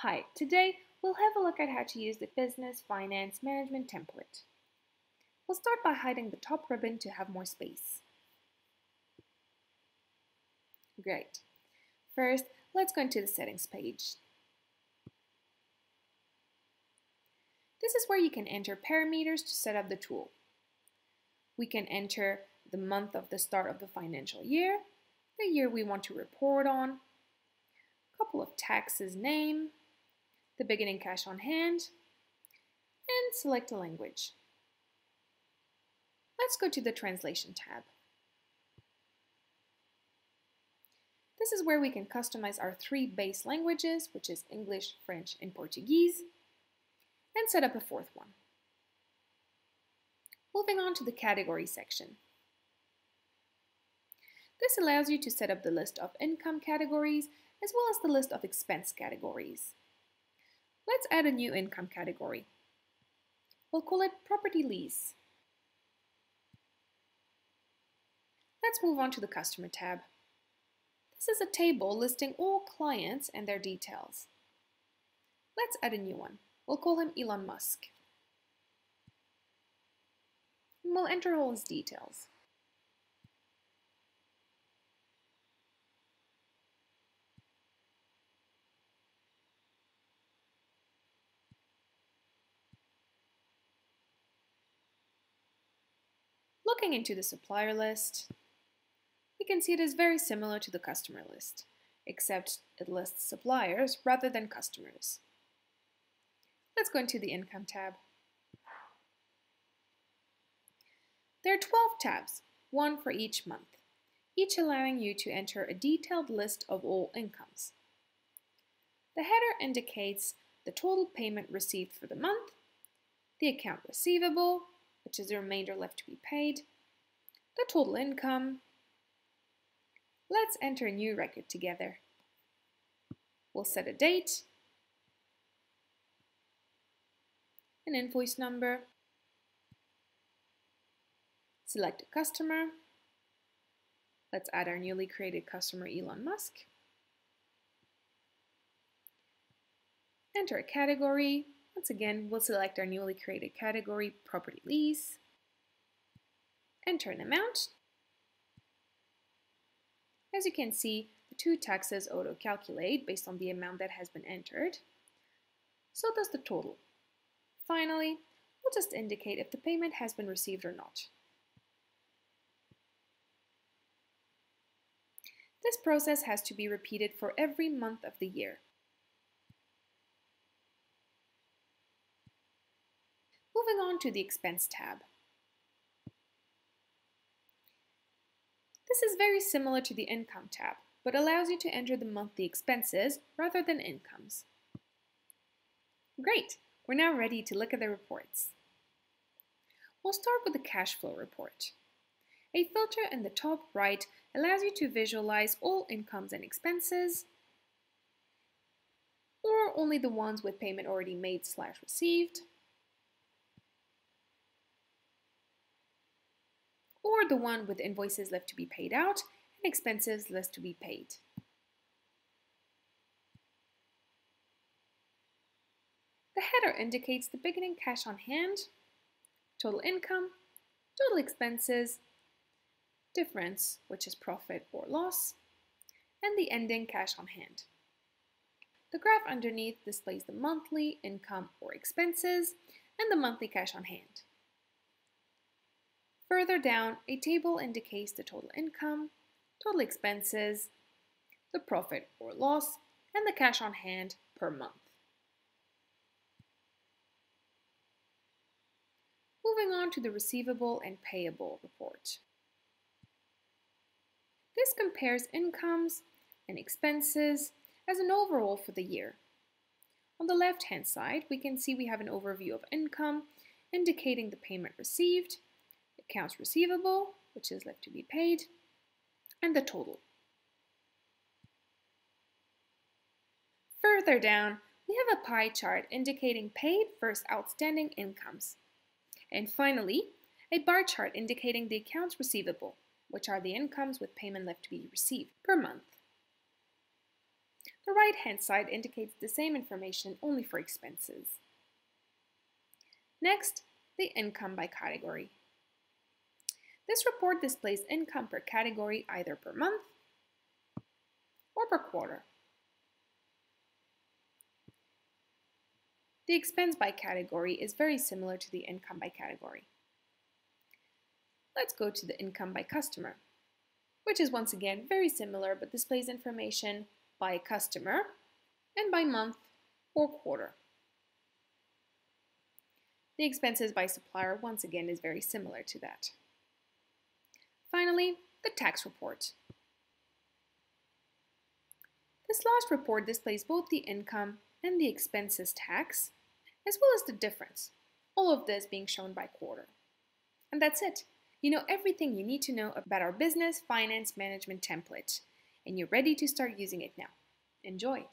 Hi, today we'll have a look at how to use the Business Finance Management template. We'll start by hiding the top ribbon to have more space. Great. First, let's go into the settings page. This is where you can enter parameters to set up the tool. We can enter the month of the start of the financial year, the year we want to report on, a couple of taxes name, the beginning cash on hand, and select a language. Let's go to the Translation tab. This is where we can customize our 3 base languages, which is English, French, and Portuguese, and set up a 4th one. Moving on to the Category section. This allows you to set up the list of income categories as well as the list of expense categories. Let's add a new income category. We'll call it Property Lease. Let's move on to the Customer tab. This is a table listing all clients and their details. Let's add a new one. We'll call him Elon Musk. And we'll enter all his details. Looking into the supplier list, we can see it is very similar to the customer list, except it lists suppliers rather than customers. Let's go into the Income tab. There are 12 tabs, one for each month, each allowing you to enter a detailed list of all incomes. The header indicates the total payment received for the month, the account receivable, which is the remainder left to be paid, the total income. Let's enter a new record together. We'll set a date, an invoice number, select a customer. Let's add our newly created customer, Elon Musk. Enter a category. Once again, we'll select our newly created category, Property Lease. Enter an amount. As you can see, the 2 taxes auto-calculate based on the amount that has been entered. So does the total. Finally, we'll just indicate if the payment has been received or not. This process has to be repeated for every month of the year. Moving on to the Expense tab. This is very similar to the Income tab, but allows you to enter the monthly expenses rather than incomes. Great! We're now ready to look at the reports. We'll start with the cash flow report. A filter in the top right allows you to visualize all incomes and expenses, or only the ones with payment already made/received, or the one with invoices left to be paid out and expenses left to be paid. The header indicates the beginning cash on hand, total income, total expenses, difference, which is profit or loss, and the ending cash on hand. The graph underneath displays the monthly income or expenses and the monthly cash on hand. Further down, a table indicates the total income, total expenses, the profit or loss, and the cash on hand per month. Moving on to the Receivable and Payable report. This compares incomes and expenses as an overall for the year. On the left-hand side, we can see we have an overview of income, indicating the payment received, accounts receivable, which is left to be paid, and the total. Further down, we have a pie chart indicating paid versus outstanding incomes. And finally, a bar chart indicating the accounts receivable, which are the incomes with payment left to be received per month. The right-hand side indicates the same information only for expenses. Next, the income by category. This report displays income per category either per month or per quarter. The expense by category is very similar to the income by category. Let's go to the income by customer, which is once again very similar but displays information by customer and by month or quarter. The expenses by supplier once again is very similar to that. Finally, the tax report. This last report displays both the income and the expenses tax, as well as the difference, all of this being shown by quarter. And that's it. You know everything you need to know about our business finance management template, and you're ready to start using it now. Enjoy!